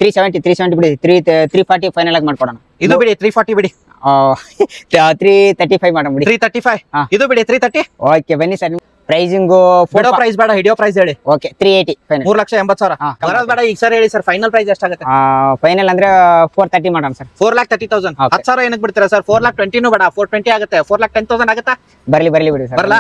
370 ಬಿಡಿ 340 ಫೈನಲ್ ಆಗಿ ಮಾಡ್ಕೊಡೋಣ ಇದು ಬಿಡಿ 340 ಬಿಡಿ 335 ಮಾಡೋಣ ಬಿಡಿ 335 ಇದು ಬಿಡಿ 330 ಓಕೆ ಬನ್ನಿ ಸರ್ ಪ್ರೈಸಿಂಗ್ ಫೋಟೋ ಪ್ರೈಸ್ ಬೇಡ ಹಿಡಿಯೋ ಪ್ರೈಸ್ ಹೇಳಿ ಓಕೆ 380 ಫೈನಲ್ 3,80,000 ಬರೋದು ಬೇಡ ಈಗ ಸರ್ ಹೇಳಿ ಸರ್ ಫೈನಲ್ ಪ್ರೈಸ್ ಎಷ್ಟಾಗುತ್ತೆ ಫೈನಲ್ ಅಂದ್ರೆ 430 ಮಾಡೋಣ ಸರ್ 4,30,000 10,000 ಏನಕ್ಕೆ ಬಿಡ್ತೀರಾ ಸರ್ 4,20,000 ಬೇಡ 420 ಆಗುತ್ತೆ 4,10,000 ಆಗುತ್ತಾ ಬರ್ಲಿ ಬಿಡಿ ಸರ್ ಬರಲ್ಲ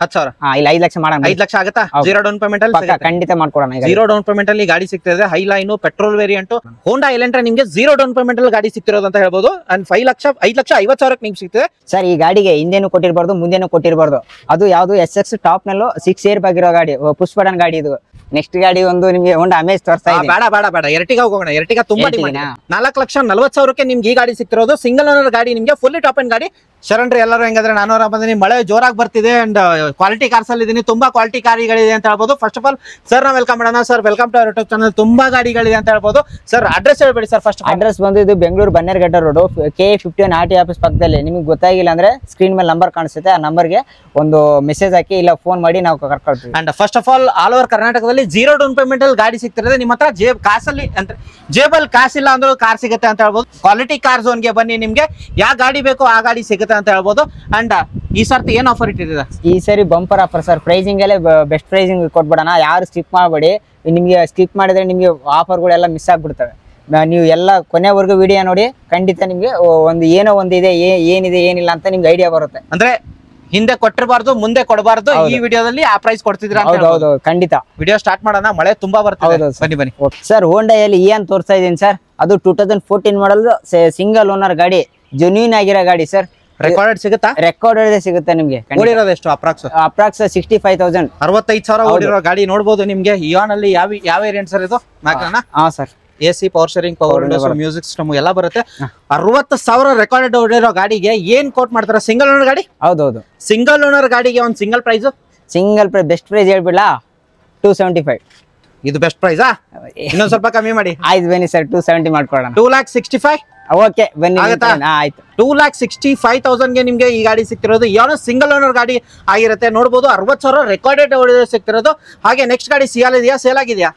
10,000 ಇಲ್ಲ 5 ಲಕ್ಷ ಮಾಡೋಣ 5 ಲಕ್ಷ ಆಗುತ್ತಾ ಜೀರೋ ಡೌನ್ ಪೇಮೆಂಟ್ ಅಲ್ಲಿ ಖಂಡಿತ ಮಾಡ್ಕೊಡೋಣ ಜೀರೋ ಡೌನ್ ಪೇಮೆಂಟ್ ಅಲ್ಲಿ ಗಾಡಿ ಸಿಗ್ತಿದೆ ಹೈ ಲೈನ್ ಪೆಟ್ರೋಲ್ ವೇರಿಯಂಟ್ ಹೋಂಡಾ ಎಲೆಂಟ್ರಾ ನಿಮಗೆ ಜೀರೋ ಡೌನ್ ಪೇಮೆಂಟ್ ಅಲ್ಲಿ ಗಾಡಿ ಸಿಗ್ತಿರೋದು ಅಂತ ಹೇಳ್ಬೋದು ಅಂಡ್ 5,50,000 ನಿಮ್ಗೆ ಸಿಗ್ತದೆ ಸರ್ ಈ ಗಾಡಿಗೆ ಹಿಂದೆನೂ ಕೊಟ್ಟಿರಬಾರ್ದು ಮುಂದೆನೂ ಕೊಟ್ಟಿರಬಾರ್ದು ಅದು ಯಾವುದು SX ಟಾಪ್ ನಲ್ಲೂ 6 ಏರ್ ಬ್ಯಾಗ್ ಇರೋ ಗಾಡಿ ಪುಷ್ ಬಟನ್ ಗಾಡಿ ಇದು ನೆಕ್ಸ್ಟ್ ಗಾಡಿ ಒಂದು ನಿಮಗೆ ಹೋಂಡಾ ಅಮೇಜ್ ತೋರಿಸ್ತಾ ಇದೆ ಬೇಡ ಎರ್ಟಿಗಾ ಹೋಗೋಣ ಎರ್ಟಿಗಾ ತುಂಬಾ ಡಿಮಾಂಡ್ 4,40,000 ನಿಮ್ಗೆ ಈ ಗಾಡಿ ಸಿಗ್ತಿರೋದು ಸಿಂಗಲ್ ಓನರ್ ಗಾಡಿ ನಿಮ್ಗೆ ಫುಲ್ಲಿ ಟಾಪ್ ಅಂಡ್ ಗಾಡಿ ಶರಣ್ರಿ ಎಲ್ಲರೂ ಹೆಂಗಾದ್ರೆ ನಾನು ಬಂದಿನಿ ಮಳೆ ಜೋರಾಗಿ ಬರ್ತಿದೆ ಅಂಡ್ ಕ್ವಾಲಿಟಿ ಕಾರ್ಸ್ ಅಲ್ಲಿ ಇದೀನಿ ತುಂಬಾ ಕ್ವಾಲಿಟಿ ಗಾಡಿಗಳಿದೆ ಅಂತ ಹೇಳ್ಬೋದು ಫಸ್ಟ್ ಆಫ್ ಆಲ್ ಸರ್ ನಾವು ವೆಲ್ಕಮ್ ಮಾಡೋಣ sir welcome to YouTube channel ತುಂಬಾ ಗಾಡಿಗಳಿದೆ ಅಂತ ಹೇಳ್ಬೋದು ಸರ್ ಅಡ್ರೆಸ್ ಹೇಳ್ಬೇಡಿ ಸರ್ ಫಸ್ಟ್ ಅಡ್ರೆಸ್ ಬಂದು ಇದು Bengaluru Bannerghatta road KA51 RT office ಪಕ್ಕದಲ್ಲಿ ನಿಮಗೆ ಗೊತ್ತಾಗಿಲ್ಲ ಅಂದ್ರೆ ಸ್ಕ್ರೀನ್ ಮೇಲೆ ನಂಬರ್ ಕಾಣಿಸುತ್ತೆ ಆ ನಂಬರ್ಗೆ ಒಂದು ಮೆಸೇಜ್ ಹಾಕಿ ಇಲ್ಲ ಫೋನ್ ಮಾಡಿ ನಾವು ಕರ್ಕೊಳ್ತೀವಿ and first of all over ಕರ್ನಾಟಕದಲ್ಲಿ ಜೀರೋ ಡೌನ್ ಪೇಮೆಂಟ್ ಅಲ್ಲಿ ಗಾಡಿ ಸಿಗ್ತಿರೋದು ನಿಮ್ಮ ಹತ್ರ ಕಾಸಲ್ಲಿ ಅಂದ್ರೆ ಜೇಬಲ್ ಕಾಸಿಲ್ಲ ಅಂದ್ರೂ ಕಾರ್ ಸಿಗುತ್ತೆ ಅಂತ ಹೇಳ್ಬೋದು ಕ್ವಾಲಿಟಿ ಕಾರ್ ಝೋನ್ಗೆ ಬನ್ನಿ ನಿಮ್ಗೆ ಯಾವ ಗಾಡಿ ಬೇಕೋ ಆ ಗಾಡಿ ಸಿಗುತ್ತೆ ಅಂತ ಹೇಳ್ಬೋದು ಅಂಡ್ ಈ ಸರ್ತಿ ಏನ್ ಆಫರ್ ಇಟ್ಟಿದೆ ಈ ಸರಿ ಬಂಪರ್ ಆಫರ್ ಸರ್ ಪ್ರೈಸಿಂಗ್ ಅಲ್ಲೇ ಬೆಸ್ಟ್ ಪ್ರೈಸಿಂಗ್ ಕೊಟ್ಬಿಡೋಣ ಯಾರು ಸ್ಕಿಪ್ ಮಾಡಬೇಡಿ ನಿಮ್ಗೆ ಸ್ಕಿಪ್ ಮಾಡಿದ್ರೆ ನಿಮ್ಗೆ ಆಫರ್ಗಳೆಲ್ಲ ಮಿಸ್ ಆಗ್ಬಿಡ್ತವೆ ನೀವು ಎಲ್ಲ ಕೊನೆವರೆಗೂ ವಿಡಿಯೋ ನೋಡಿ ಖಂಡಿತ ನಿಮ್ಗೆ ಒಂದು ಏನೋ ಒಂದಿದೆ ಏನಿದೆ ಏನಿಲ್ಲ ಅಂತ ನಿಮ್ಗೆ ಐಡಿಯಾ ಬರುತ್ತೆ ಅಂದ್ರೆ ಹಿಂದೆ ಕೊಟ್ಟಿರಬಾರ್ದು ಮುಂದೆ ಕೊಡಬಾರ್ದು ಈ ವಿಡಿಯೋದಲ್ಲಿ ಆ ಪ್ರೈಸ್ ಕೊಡ್ತಿದ್ರ ಹೌದು ಖಂಡಿತ ವಿಡಿಯೋ ಸ್ಟಾರ್ಟ್ ಮಾಡೋಣ ಮಳೆ ತುಂಬಾ ಬರ್ತದೆ ಬನ್ನಿ ಸರ್ ಹೋಂಡಾಯಲ್ಲಿ ಏನ್ ತೋರಿಸ್ತಾ ಇದೀನಿ ಸರ್ ಅದು 2014 ಮಾಡಲ್ ಸಿಂಗಲ್ ಓನರ್ ಗಾಡಿ ಜೆನ್ಯೂನ್ ಆಗಿರೋ ಗಾಡಿ ಸರ್ ರೆಕಾರ್ಡೆಡ್ ಸಿಗುತ್ತಾ ರೆಕಾರ್ಡೆಡ್ ಸಿಗುತ್ತೆ ನಿಮ್ಗೆ ಓಡಿರೋದು ಎಷ್ಟು ಅಪ್ರಾಕ್ಸ್ 65,000 65,000 ಓಡಿರೋ ಗಾಡಿ ನೋಡಬಹುದು ನಿಮ್ಗೆ ಇಯಾನ್ ಅಲ್ಲಿ ಯಾವ ವೇರಿಯಂಟ್ ಸರ್ ಇದು ಹಾ sir AC power steering power windows music system ಎಲ್ಲ ಬರುತ್ತೆ 60,000 ರೆಕಾರ್ಡೆಡ್ ಓಡಿರೋ ಗಾಡಿಗೆ ಏನ್ ಕೋಟ್ ಮಾಡ್ತಾರೆ ಸಿಂಗಲ್ ಓನರ್ ಗಾಡಿ ಹೌದೌದು ಸಿಂಗಲ್ ಓನರ್ ಗಾಡಿಗೆ ಒಂದು ಸಿಂಗಲ್ ಪ್ರೈಸ್ ಬೆಸ್ಟ್ ಪ್ರೈಸ್ ಹೇಳ್ಬಿಡಾ 275 ಇದು ಬೆಸ್ಟ್ ಪ್ರೈಸಾ ಇನ್ನೊಂದ್ ಸ್ವಲ್ಪ ಕಮ್ಮಿ ಮಾಡಿ ಆಯ್ತು ಬನ್ನಿ ಸರ್ 270 ಮಾಡ್ಕೊಡೋಣ 2,65,000 ಓಕೆ ಬನ್ನಿ ಆಯ್ತು 2,65,000 ಗೆ ನಿಮ್ಗೆ ಈ ಗಾಡಿ ಸಿಗ್ತಿರೋದು ಏನೋ ಸಿಂಗಲ್ ಓನರ್ ಗಾಡಿ ಆಗಿರುತ್ತೆ ನೋಡಬಹುದು 60,000 ರೆಕಾರ್ಡೆಡ್ ಸಿಗ್ತಿರೋದು ಹಾಗೆ ನೆಕ್ಸ್ಟ್ ಗಾಡಿ ಸಿಯಾಲ್ ಇದೆಯಾ ಸೇಲ್ ಆಗಿದೆಯಾ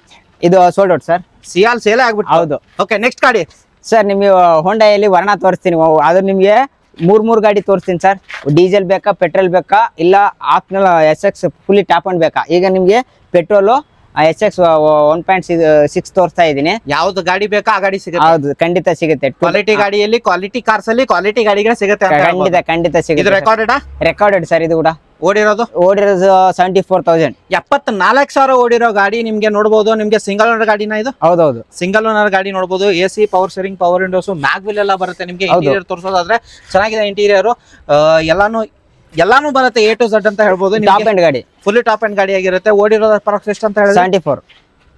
ಇದು ಸೋಲ್ಡ್ ಔಟ್ ಸರ್ ಸಿಯಾಲ್ ಸೇಲ್ ಆಗ್ಬಿಟ್ಟು ಹೌದು ಓಕೆ ನೆಕ್ಸ್ಟ್ ಗಾಡಿ ಸರ್ ನಿಮಗೆ ಹೋಂಡಾಯಲ್ಲಿ ವರ್ಣ ತೋರಿಸ್ತೀನಿ ಅದು ನಿಮಗೆ ಮೂರ್ ಗಾಡಿ ತೋರಿಸ್ತೀನಿ ಸರ್ ಡೀಸೆಲ್ ಬೇಕಾ ಪೆಟ್ರೋಲ್ ಬೇಕಾ ಇಲ್ಲ optional SX fully top and ಬೇಕಾ ಈಗ ನಿಮ್ಗೆ ಪೆಟ್ರೋಲು SX 1.6 ತೋರಿಸ್ತಾ ಇದೀನಿ ಯಾವ್ದು ಗಾಡಿ ಬೇಕಾ ಆ ಗಾಡಿ ಸಿಗುತ್ತೆ ಹೌದು ಖಂಡಿತ ಸಿಗುತ್ತೆ ಕ್ವಾಲಿಟಿ ಗಾಡಿಯಲ್ಲಿ ಕ್ವಾಲಿಟಿ ಕಾರ್ಸ್ ಅಲ್ಲಿ ಕ್ವಾಲಿಟಿ ಗಾಡಿಗಳು ಸಿಗುತ್ತೆ ಖಂಡಿತ ಸಿಗುತ್ತೆ ರೆಕಾರ್ಡೆಡ್ ಸರ್ ಇದು ಕೂಡ ಓಡಿರೋದು 74,000 74,000 ಓಡಿರೋ ಗಾಡಿ ನಿಮ್ಗೆ ನೋಡಬಹುದು ನಿಮ್ಗೆ ಸಿಂಗಲ್ ಓನರ್ ಗಾಡಿನ ಇದು ಹೌದೌದು ಸಿಂಗಲ್ ಓನರ್ ಗಾಡಿ ನೋಡಬಹುದು AC power steering power windows mag wheel ಎಲ್ಲ ಬರುತ್ತೆ ನಿಮ್ಗೆ ಇಂಟೀರಿಯರ್ ತೋರಿಸೋದಾದ್ರೆ ಚೆನ್ನಾಗಿದೆ ಇಂಟೀರಿಯರ್ ಎಲ್ಲಾನು ಬರುತ್ತೆ A to Z ಅಂತ ಹೇಳ್ಬೋದು ಟಾಪ್ ಅಂಡ್ ಗಾಡಿ ಫುಲ್ಲಿ ಟಾಪ್ ಅಂಡ್ ಗಾಡಿ ಆಗಿರುತ್ತೆ ಓಡಿರೋದು ಅಪ್ರಾಕ್ಸ್ ಎಷ್ಟು ಅಂತ ಹೇಳಿದ್ರೆ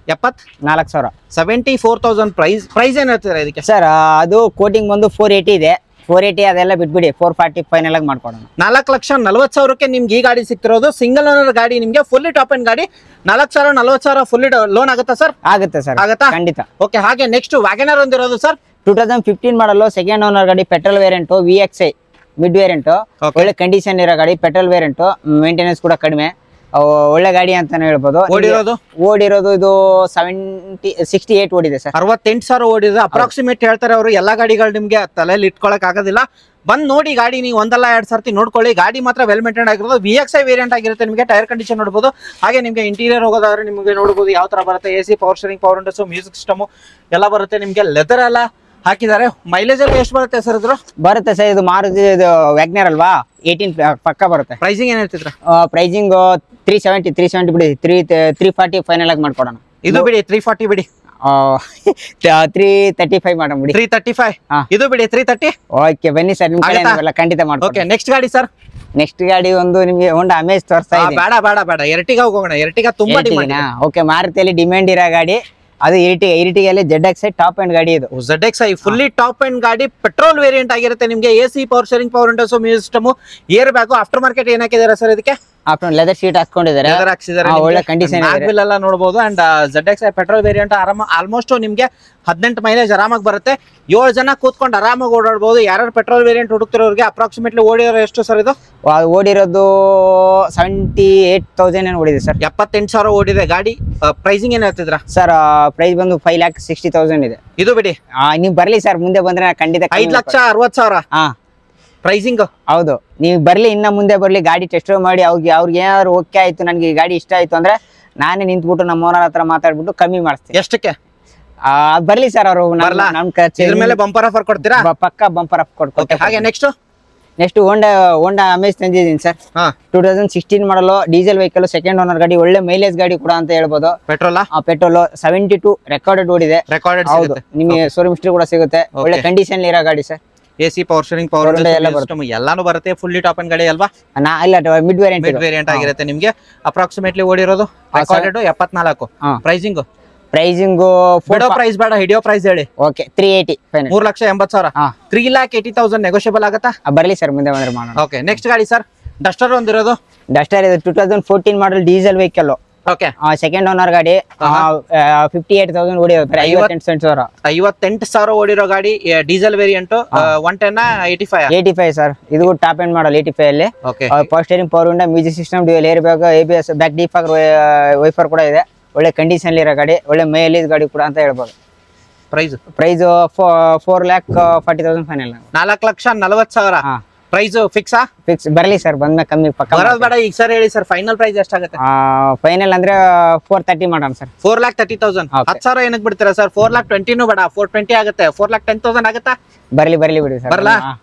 74,000 74,000 ಪ್ರೈಸ್ ಏನ್ ಹೇಳ್ತೀರಾ ಇದಕ್ಕೆ ಸರ್ ಅದು ಕೋಟಿಂಗ್ ಬಂದು 480 ಇದೆ 480 ಅದೆಲ್ಲ ಬಿಟ್ಬಿಡಿ 440 ಫೈನಲ್ ಆಗಿ ಮಾಡ್ಕೊಡೋಣ 4,40,000 ನಿಮ್ಗೆ ಈ ಗಾಡಿ ಸಿಗ್ತಿರೋದು ಸಿಂಗಲ್ ಓನರ್ ಗಾಡಿ ನಿಮ್ಗೆ ಫುಲ್ಲಿ ಟಾಪ್ ಅಂಡ್ ಗಾಡಿ 4,40,000 ಫುಲ್ಲಿ ಲೋನ್ ಆಗುತ್ತಾ ಸರ್ ಆಗುತ್ತೆ ಸರ್ ಆಗುತ್ತಾ ಖಂಡಿತ ಓಕೆ ಹಾಗೆ ನೆಕ್ಸ್ಟ್ ವ್ಯಾಗನರ್ ಒಂದಿರೋದು ಸರ್ 2015 ಮಾಡಲು ಸೆಕೆಂಡ್ ಓನರ್ ಗಾಡಿ petrol variant VXI mid variant ಒಳ್ಳೆ ಕಂಡೀಷನ್ ಇರೋ ಗಾಡಿ ಪೆಟ್ರೋಲ್ ವೇರಿಯಂಟ್ ಮೇಂಟೆನೆನ್ಸ್ ಕೂಡ ಕಡಿಮೆ ಒಳ್ಳೆ ಗಾಡಿ ಅಂತಾನೆ ಹೇಳ್ಬೋದು ಓಡಿರೋದು ಇದು 68 ಓಡಿದೆ ಸರ್ 68,000 ಓಡಿದೆ ಅಪ್ರಾಕ್ಸಿಮೇಟ್ ಹೇಳ್ತಾರೆ ಅವರು ಎಲ್ಲಾ ಗಾಡಿಗಳು ನಿಮ್ಗೆ ತಲೆಯಲ್ಲಿ ಇಟ್ಕೊಳಕ್ ಆಗೋದಿಲ್ಲ ಬಂದ್ ನೋಡಿ ಗಾಡಿ ನೀವು ಒಂದಲ್ಲ 2 ಸರ್ತಿ ನೋಡ್ಕೊಳ್ಳಿ ಗಾಡಿ ಮಾತ್ರ ವೆಲ್ ಮೇಂಟೈನ್ ಆಗಿರೋದು VXI ವೇರಿಯಂಟ್ ಆಗಿರುತ್ತೆ ನಿಮಗೆ ಟೈರ್ ಕಂಡೀಷನ್ ನೋಡಬಹುದು ಹಾಗೆ ನಿಮ್ಗೆ ಇಂಟೀರಿಯರ್ ಹೋಗೋದಾದ್ರೆ ನಿಮಗೆ ನೋಡಬಹುದು ಯಾವ ತರ ಬರುತ್ತೆ AC power steering power windows music system ಎಲ್ಲ ಬರುತ್ತೆ ನಿಮ್ಗೆ ಲೆದರ್ ಎಲ್ಲ ಹಾಕಿದ್ದಾರೆ ಮೈಲೇಜ್ ಅಲ್ಲಿ ಎಷ್ಟು ಬರುತ್ತೆ ಸರ್ ಇದ್ರು ಬರುತ್ತೆ ಸರ್ ಇದು ಮಾರುತಿ ವ್ಯಾಗ್ನರ್ ಅಲ್ವಾ 18 ಪಕ್ಕ ಬರುತ್ತೆ ಪ್ರೈಸಿಂಗ್ ಏನ್ ಹೇಳ್ತಿದ್ರ ಪ್ರೈಸಿಂಗ್ 370 ಬಿಡಿ 340 ಫೈನಲ್ ಆಗಿ ಮಾಡ್ಕೊಡೋಣ ಇದು ಬಿಡಿ 340 ಬಿಡಿ 335 ಮಾಡೋಣ ಬಿಡಿ 335 ಇದು ಬಿಡಿ 330 ಓಕೆ ಬನ್ನಿ ಸರ್ ನಿಮ್ ಕಡೆ ಖಂಡಿತ ಮಾಡ್ಕೊಡ್ತೀನಿ ಓಕೆ ನೆಕ್ಸ್ಟ್ ಗಾಡಿ ಸರ್ ನೆಕ್ಸ್ಟ್ ಗಾಡಿ ಒಂದು ನಿಮಗೆ ಹೋಂಡಾ ಅಮೇಜ್ ತೋರಿಸ್ತಾ ಇದೆ ಬೇಡ ಎರ್ಟಿಗಾ ಹೋಗೋಣ ಎರ್ಟಿಗಾ ತುಂಬಾ ಡಿಮಾಂಡ್ ಓಕೆ ಮಾರುತಿಯಲ್ಲಿ ಡಿಮ್ಯಾಂಡ್ ಇರೋ ಗಾಡಿ ಅದು ಇರಿಟಿಗಲ್ಲಿ ZXI ಟಾಪ್ ಅಂಡ್ ಗಾಡಿ ಇದು ZXI ಫುಲ್ಲಿ ಟಾಪ್ ಅಂಡ್ ಗಾಡಿ ಪೆಟ್ರೋಲ್ ವೇರಿಯಂಟ್ ಆಗಿರುತ್ತೆ ನಿಮ್ಗೆ AC power steering power windows music system air bag after market ಏನ್ ಹಾಕಿದಾರೆ ಸರ್ ಇದಕ್ಕೆ ಆಫ್ಟರ್ ಲೆದರ್ ಶೀಟ್ ಹಾಕೊಂಡಿದ್ದಾರೆ, ಒಳ್ಳೆ ಕಂಡೀಷನ್ ಎಲ್ಲ ನೋಡಬಹುದು. And ZX petrol variant almost ನಿಮ್ಗೆ 18 ಮೈಲೇಜ್ ಆರಾಮಾಗಿ ಬರುತ್ತೆ. 7 ಜನ ಕೂತ್ಕೊಂಡು ಆರಾಮಾಗಿ ಓಡಾಡಬಹುದು. ಯಾರು ಪೆಟ್ರೋಲ್ ವೇರಿಯಂಟ್ ಹುಡುಕ್ತಿರೋರಿಗೆ ಅಪ್ರಾಕ್ಸಿಮೇಟ್ಲಿ ಓಡಿರೋ ಎಷ್ಟು ಸರ್ ಇದು? ಓಡಿರೋದು 78,000 ಏನು ಓಡಿದೆ ಸರ್. 78,000 ಓಡಿದೆ ಗಾಡಿ. ಪ್ರೈಸಿಂಗ್ ಏನ್ ಹೇಳ್ತಿದ್ರ ಸರ್? ಪ್ರೈಸ್ ಬಂದು 5,60,000 ಇದೆ. ಇದು ಬಿಡಿ, ನೀವು ಬರ್ಲಿ ಸರ್, ಮುಂದೆ ಬಂದ್ರೆ ಖಂಡಿತ 5,60,000. ಹಾ ಪ್ರೈಸಿಂಗ್ ಹೌದು. ನೀವು ಬರ್ಲಿ, ಇನ್ನ ಮುಂದೆ ಬರ್ಲಿ, ಗಾಡಿ ಟೆಸ್ಟ್ ಮಾಡಿ ಅವ್ರಿಗೆ ಏನಾದ್ರು ಓಕೆ ಆಯ್ತು, ನನ್ಗೆ ಈ ಗಾಡಿ ಇಷ್ಟ ಆಯ್ತು ಅಂದ್ರೆ ನಾನೇ ನಿಂತ್ಬಿಟ್ಟು ನಮ್ಮ ಓನರ್ ಹತ್ರ ಮಾತಾಡ್ಬಿಟ್ಟು ಕಮ್ಮಿ ಮಾಡಿಸ್ತೀನಿ. ಎಷ್ಟಕ್ಕೆ ಬರ್ಲಿ ಸರ್ ಅವರು, ನಮ್ ಮೇಲೆ ಬಂಪರ್ ಆಫರ್ ಕೊಡ್ತೀರಾ? ಪಕ್ಕ ಬಂಪರ್ ಆಫ್ ಕೊಡ್ತಾರೆ. ಹಾಗೆ ನೆಕ್ಸ್ಟ್ ಹೋಂಡಾ ಅಮೇಜ್ ತಂದಿದ್ದೀನಿ ಸರ್. 2016 ಮಾಡಲು ಡೀಸೆಲ್ ವೆಹಿಕಲ್, ಸೆಕೆಂಡ್ ಓನರ್ ಗಾಡಿ, ಒಳ್ಳೆ ಮೈಲೇಜ್ ಗಾಡಿ ಕೂಡ ಅಂತ ಹೇಳ್ಬೋದು. ಪೆಟ್ರೋಲ್ 72 ರೆಕಾರ್ಡೆಡ್ ಓಡಿದೆ. ಹೌದು, ನಿಮಗೆ ಶೋರೂಮ್ ಹಿಸ್ಟ್ರಿ ಕೂಡ ಸಿಗುತ್ತೆ. ಒಳ್ಳೆ ಕಂಡೀಷನ್ ಇರೋ ಗಾಡಿ sir. AC power steering, power ಎಲ್ಲಾನು ಬರುತ್ತೆ. ಫುಲ್ಲಿ ಟಾಪ್ ಅಂಡ್ ಗಾಡಿ ಅಲ್ವಾ? ಮಿಡ್ ವೇರಿಯಂಟ್ ಆಗಿರುತ್ತೆ ನಿಮ್ಗೆ. ಅಪ್ರಾಕ್ಸಿಮೇಟ್ಲಿ ಓಡಿರೋದು ರೆಕಾರ್ಡೆಡ್ 74. ಪ್ರೈಸಿಂಗ್ ಬಿಡೋ ಪ್ರೈಸ್ ಬೇಡ, ಹಿಡಿಯೋ ಪ್ರೈಸ್ ಹೇಳಿ. Okay, 380 final. 3,80,000. 3,80,000 ನೆಗೋಷಿಯಬಲ್ ಆಗುತ್ತಾ? ಬರ್ಲಿ ಸರ್, ಮುಂದೆ ಬಂದ್ರೆ ಮಾಡೋಣ. ಓಕೆ, ನೆಕ್ಸ್ಟ್ ಗಾಡಿ ಸರ್. ಡಸ್ಟರ್ ಒಂದಿರೋದು. ಡಸ್ಟರ್ ಇದು 2014 model diesel vehicle. Okay, second owner ಗಾಡಿ. 58,000 ಓಡಿರೋ 58,000 ಓಡಿರೋ ಗಾಡಿ. Diesel variant 110 85 sir. ಇದು ಟಾಪ್ ಎಂಡ್ ಮಾಡಲ್ 85 ಅಲ್ಲಿ. Power steering, power window, music system, dual air bag, ABS, back defogger, wiper ಕೂಡ ಇದೆ. ಒಳ್ಳೆ ಕಂಡೀಷನ್ ಇರೋ ಗಾಡಿ, ಒಳ್ಳೆ ಮೈಲೇಜ್ ಗಾಡಿ ಕೂಡ ಅಂತ ಹೇಳ್ಬೋದು. Price 4,40,000 final. 4,40,000 ಪ್ರೈಸ್ ಫಿಕ್ಸ್ ಬರ್ಲಿ ಸರ್, ಬಂದ ಕಮ್ಮಿ ಪಕ್ಕ ಬೇಡ. ಈಗ ಸರ್ ಹೇಳಿ ಸರ್, ಫೈನಲ್ ಪ್ರೈಸ್ ಎಷ್ಟಾಗುತ್ತೆ? ಫೈನಲ್ ಅಂದ್ರೆ 430 ಮಾಡೋಣ ಸರ್. 4,30,000. 10,000 ಏನಕ್ಕೆ ಬಿಡ್ತೀರಾ ಸರ್? 4,20,000 ಬೇಡ, 420 ಆಗುತ್ತೆ. 4,10,000 ಆಗುತ್ತಾ? ಬರ್ಲಿ ಬಿಡಿ ಸರ್, ಬರಲ್ಲ?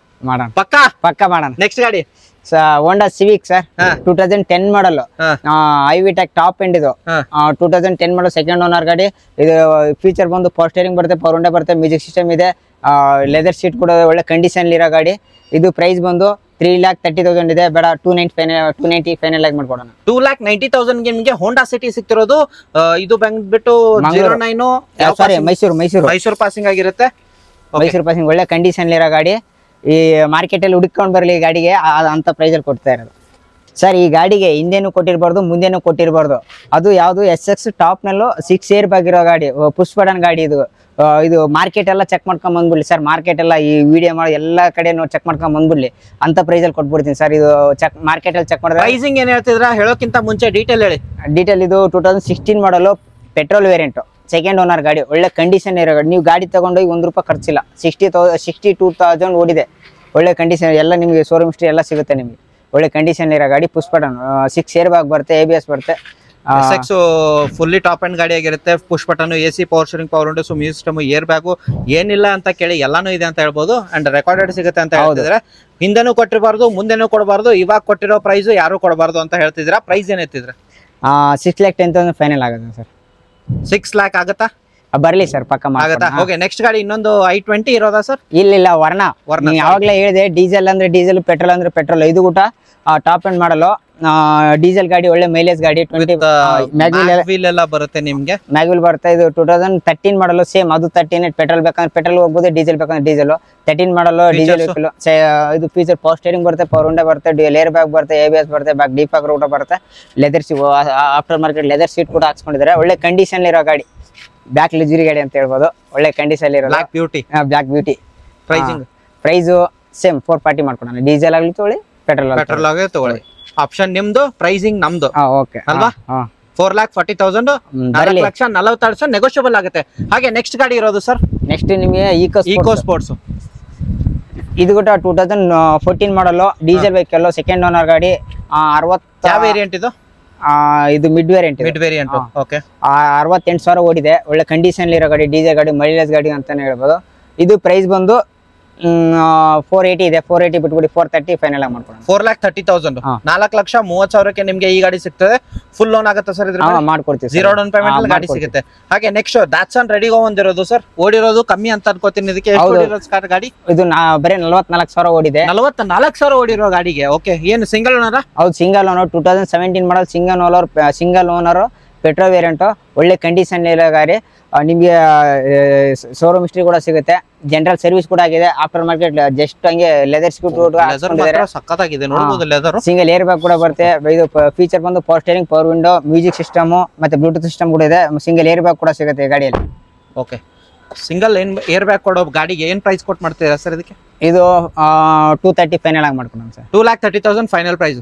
ಮಾಡೋಣ, ಪಕ್ಕ ಮಾಡೋಣ. ನೆಕ್ಸ್ಟ್ ಗಾಡಿ ಹೋಂಡಾ ಸಿವಿಕ್ ಸರ್. 2010 ಮಾಡಲ್, ಐವಿ ಟ್ಯಾಕ್ ಟಾಪ್ ಎಂಡ್ ಇದು. 2010 ಮಾಡಲ್ ಸೆಕೆಂಡ್ ಓನರ್ ಗಾಡಿ. ಇದು ಫೀಚರ್ ಬಂದು ಪವರ್ ಸ್ಟೀರಿಂಗ್ ಬರುತ್ತೆ, ಪವರ್ ವಿಂಡೋ ಬರುತ್ತೆ, ಮ್ಯೂಸಿಕ್ ಸಿಸ್ಟಮ್ ಇದೆ, ಲೆದರ್ ಸೀಟ್ ಕೂಡ ಒಳ್ಳೆ ಕಂಡೀಷನ್ ಇರೋ ಗಾಡಿ. ಇದು ಪ್ರೈಸ್ ಬಂದು 3,30,000 ಇದೆ. ಬೇಡ, 290 ಫೈನಲ್ ಆಗಿ ಮಾಡ್ಕೊಡೋಣ. 2,90,000 ನಿಮಗೆ ಹೋಂಡಾ ಸಿಟಿ ಸಿಗ್ತಿರೋದು. ಇದು ಬಂದ್ಬಿಟ್ಟು 09 ಸಾರಿ ಮೈಸೂರು ಪಾಸಿಂಗ್ ಆಗಿರುತ್ತೆ. ಮೈಸೂರು ಪಾಸಿಂಗ್, ಒಳ್ಳೆ ಕಂಡೀಷನ್ ಇರೋ ಗಾಡಿ. ಈ ಮಾರ್ಕೆಟ್ ಅಲ್ಲಿ ಹುಡುಕೊಂಡು ಬರಲಿ ಗಾಡಿಗೆ ಅಂತ ಪ್ರೈಸ್ ಅಲ್ಲಿ ಕೊಡ್ತಾ ಇರೋದು ಸರ್. ಈ ಗಾಡಿಗೆ ಹಿಂದೆನೂ ಕೊಟ್ಟಿರಬಾರ್ದು, ಮುಂದೆನೂ ಕೊಟ್ಟಿರಬಾರ್ದು. ಅದು ಯಾವುದು SX ಟಾಪ್ ನಲ್ಲೂ 6 ಏರ್ ಬ್ಯಾಗ್ ಇರೋ ಗಾಡಿ, ಪುಷ್ ಬಟನ್ ಗಾಡಿ. ಇದು ಮಾರ್ಕೆಟ್ ಎಲ್ಲ ಚೆಕ್ ಮಾಡ್ಕೊಂಡ್ ಬಂದ್ಬಿಡ್ಲಿ ಸರ್. ಮಾರ್ಕೆಟ್ ಎಲ್ಲ ಈ ವಿಡಿಯೋ ಮಾಡಿ ಎಲ್ಲ ಕಡೆ ಚೆಕ್ ಮಾಡ್ಕೊಂಡ್ ಬಂದ್ಬಿಡ್ಲಿ ಅಂತ ಪ್ರೈಸ್ ಅಲ್ಲಿ ಕೊಟ್ಬಿಡ್ತೀನಿ ಸರ್. ಇದು ಮಾರ್ಕೆಟ್ ಅಲ್ಲಿ ಚೆಕ್ ಮಾಡಿದ್ರೆ ಪ್ರೈಸಿಂಗ್ ಏನ್ ಹೇಳ್ತಿದ್ರ ಹೇಳೋಕ್ಕಿಂತ ಮುಂಚೆ ಡೀಟೇಲ್ ಹೇಳಿ. ಇದು 2016 ಮಾಡಲು ಪೆಟ್ರೋಲ್ ವೇರಿಯಂಟ್, ಸೆಕೆಂಡ್ ಓನರ್ ಗಾಡಿ, ಒಳ್ಳೆ ಕಂಡೀಷನ್ ಇರೋ ಗಾಡಿ. ನೀವು ಗಾಡಿ ತಗೊಂಡೋಗಿ ₹1 ಖರ್ಚಿಲ್ಲ. 62,000 ಓಡಿದೆ. ಒಳ್ಳೆ ಕಂಡೀಷನ್, ಎಲ್ಲ ನಿಮಗೆ ಶೋರೂಮ್ ಹಿಸ್ಟ್ರಿ ಎಲ್ಲ ಸಿಗುತ್ತೆ ನಿಮಗೆ. ಒಳ್ಳೆ ಕಂಡೀಷನ್ ಇರೋ ಗಾಡಿ, ಪುಷ್ ಬಟನ್, 6 ಏರ್ ಬ್ಯಾಗ್ ಬರುತ್ತೆ, ABS ಬರುತ್ತೆ. ಫುಲ್ಲಿ ಟಾಪ್ ಅಂಡ್ ಗಾಡಿ ಆಗಿರುತ್ತೆ. Push button, AC power steering, power window, music system, air bag ಏನಿಲ್ಲ ಅಂತ ಕೇಳಿ ಎಲ್ಲಾನು ಇದೆ ಅಂತ ಹೇಳ್ಬೋದು. ಅಂಡ್ ರೆಕಾರ್ಡೆಡ್ ಸಿಗುತ್ತೆ ಅಂತ ಹೇಳ್ತಿದ್ರೆ. ಹಿಂದೆನೂ ಕೊಟ್ಟಿರಬಾರ್ದು, ಮುಂದೆನೂ ಕೊಡಬಾರ್ದು. ಇವಾಗ ಕೊಟ್ಟಿರೋ ಪ್ರೈಸ್ ಯಾರು ಕೊಡಬಾರ್ದು ಅಂತ ಹೇಳ್ತಿದ್ರ. ಪ್ರೈಸ್ ಏನ್ ಎತ್ತಿದ್ರೆ 6,10,000 ಫೈನಲ್ ಆಗುತ್ತೆ ಸರ್. 6 lakh ಆಗುತ್ತಾ? ಬರ್ಲಿ ಸರ್, ಪಕ್ಕ ಆಗುತ್ತಾ? ಓಕೆ, ನೆಕ್ಸ್ಟ್ ಗಾಡಿ ಇನ್ನೊಂದು i20 ಇರೋದಾ ಸರ್? ಇಲ್ಲ, ವರ್ಣ. ಯಾವಾಗ್ಲೇ ಹೇಳಿದೆ, ಡೀಸೆಲ್ ಅಂದ್ರೆ ಡೀಸೆಲ್, ಪೆಟ್ರೋಲ್ ಅಂದ್ರೆ ಪೆಟ್ರೋಲ್. ಇದು ಕೂಡ ಟಾಪ್ ಎಂಡ್ ಮಾಡಲು ಡೀಸೆಲ್ ಗಾಡಿ, ಒಳ್ಳೆ ಮೈಲೇಜ್ ಗಾಡಿ. 20 ಮ್ಯಾಗ್ವಿಲ್ ಎಲ್ಲ ಬರುತ್ತೆ ನಿಮ್ಗೆ. ಮ್ಯಾಗ್ವಿಲ್ ಬರುತ್ತೆ. ಇದು 2013 ಮಾಡಲು, ಸೇಮ್ ಅದು 13. ಪೆಟ್ರೋಲ್ ಬೇಕಂದ್ರೆ ಪೆಟ್ರೋಲ್ ಹೋಗ್ಬೋದು, ಡೀಸೆಲ್ ಬೇಕಂದ್ರೆ ಡೀಸೆಲ್. 13 ಮಾಡಲು ಡೀಸೆಲ್ ವೆಹಿಕಲ್. ಇದು ಫೀಚರ್ ಪವರ್ ಸ್ಟೀರಿಂಗ್ ಬರುತ್ತೆ, ಪವರ್ ವಿಂಡೋ ಬರುತ್ತೆ, ಡ್ಯುಯಲ್ ಏರ್ ಬ್ಯಾಗ್ ಬರುತ್ತೆ, ABS ಬರುತ್ತೆ, ಬ್ಯಾಕ್ ಡೀಫಾಗರ್ ಕೂಡ ಬರುತ್ತೆ. Leather after market leather seat ಕೂಡ ಹಾಕ್ಸ್ಕೊಂಡಿದ್ದಾರೆ. ಒಳ್ಳೆ ಕಂಡೀಷನ್ ಇರೋ ಗಾಡಿ, ಬ್ಯಾಕ್ ಲಕ್ಸುರಿ ಗಾಡಿ ಅಂತ ಹೇಳ್ಬೋದು. ಒಳ್ಳೆ ಕಂಡೀಷನ್ ಇರೋ ಬ್ಲಾಕ್ ಬ್ಯೂಟಿ. ಪ್ರೈಸ್ ಸೇಮ್ 440 ಮಾಡ್ಕೊಡೋಣ. ಡೀಸೆಲ್ ಆಗ್ಲಿ ತಗೊಳ್ಳಿ, ಪೆಟ್ರೋಲ್ ಆಗಿ ತಗೊಳ್ಳಿ. ಆಪ್ಷನ್ ನಿಮ್ದು, ಪ್ರೈಸಿಂಗ್ ನಮ್ದು. ಓಕೆ ಅಲ್ವಾ? 4,40,000, 4,40,000 ನೆಗೋಷಿಯಬಲ್ ಆಗುತ್ತೆ. ಹಾಗೆ ನೆಕ್ಸ್ಟ್ ಗಾಡಿ ಇರೋದು ಸರ್. ನೆಕ್ಸ್ಟ್ ನಿಮಗೆ ಈಕೋ ಸ್ಪೋರ್ಟ್ಸ್. ಇದು ಕೂಡ 2014 ಮಾಡಲು ಡೀಸೆಲ್ ವೆಹಿಕಲ್, ಸೆಕೆಂಡ್ ಓನರ್ ಗಾಡಿ. 60 ಯಾವ ವೇರಿಯಂಟ್ ಇದು? ಇದು ಮಿಡ್ ವೇರಿಯಂಟ್. ಓಕೆ, 68,000 ಓಡಿದೆ. ಒಳ್ಳೆ ಕಂಡೀಷನ್ ಇರೋ ಗಾಡಿ, ಡೀಸೆಲ್ ಗಾಡಿ, ಮೈಲೇಜ್ ಗಾಡಿ ಅಂತಾನೆ ಹೇಳ್ಬೋದು. ಇದು ಪ್ರೈಸ್ ಬಂದು 480 ಇದೆ. 480 ಬಿಟ್ಬಿಡಿ, 430 ಫೈನಲ್ ಆಗಿ ಮಾಡ್ಕೊಡೋಣ. 4,30,000, 4,30,000 ನಿಮ್ಗೆ ಈ ಗಾಡಿ ಸಿಗ್ತದೆ. ಫುಲ್ ಲೋನ್ ಆಗುತ್ತೆ ಸರ್ ಇದ್ರ? ಮಾಡ್ಕೊಡ್ತೀವಿ, 0 ಡೌನ್ ಪೇಮೆಂಟ್ ಗಾಡಿ ಸಿಗುತ್ತೆ. ಹಾಗೆ ನೆಕ್ಸ್ಟ್ ದಾಟ್ಸನ್ ರೆಡಿಗೋ ಒಂದಿರೋದು ಸರ್. ಓಡಿರೋದು ಕಮ್ಮಿ ಅಂತ ಅನ್ಕೋತೀನಿ. ಇದಕ್ಕೆ ಗಾಡಿ ಇದು ಬರೀ 44,000 ಓಡಿದೆ. 44,000 ಓಡಿರೋ ಗಾಡಿಗೆ. ಓಕೆ, ಏನು ಸಿಂಗಲ್ ಓನರ್? ಹೌದು, ಸಿಂಗಲ್ ಓನರ್. 2017 ಮಾಡಲ್, ಸಿಂಗಲ್ ಓನರ್, ಪೆಟ್ರೋಲ್ ವೇರಿಯಂಟು, ಒಳ್ಳೆ ಕಂಡೀಷನ್ ಇರೋ ಗಾಡಿ. ನಿಮಗೆ ಶೋರೂಮ್ ಹಿಸ್ಟ್ರಿ ಕೂಡ ಸಿಗುತ್ತೆ, ಜನರಲ್ ಸರ್ವಿಸ್ ಕೂಡ ಆಗಿದೆ. ಆಫ್ಟರ್ ಮಾರ್ಕೆಟ್ ಜಸ್ಟ್ ಹಂಗೆ ಲೆದರ್ ಸಕ್ಕತ್ತಾಗಿದೆ ನೋಡಬಹುದು. ಲೆದರ್ ಸಿಂಗಲ್ ಏರ್ ಬ್ಯಾಗ್ ಕೂಡ ಬರುತ್ತೆ. ಇದು ಫೀಚರ್ ಬಂದು power steering, power window, music system ಮತ್ತೆ ಬ್ಲೂಟೂತ್ ಸಿಸ್ಟಮ್ ಕೂಡ ಇದೆ. ಸಿಂಗಲ್ ಏರ್ ಬ್ಯಾಗ್ ಕೂಡ ಸಿಗುತ್ತೆ ಈ ಗಾಡಿಯಲ್ಲಿ. ಓಕೆ, ಸಿಂಗಲ್ ಏರ್ ಬ್ಯಾಗ್ ಕೊಡೋ ಗಾಡಿಗೆ ಏನ್ ಪ್ರೈಸ್ ಕೊಟ್ಟು ಮಾಡ್ತೀರಾ ಸರ್ ಇದಕ್ಕೆ? ಇದು 230 ಫೈನಲ್ ಆಗಿ ಮಾಡ್ಕೊಡೋಣ ಸರ್. 2,30,000 final price.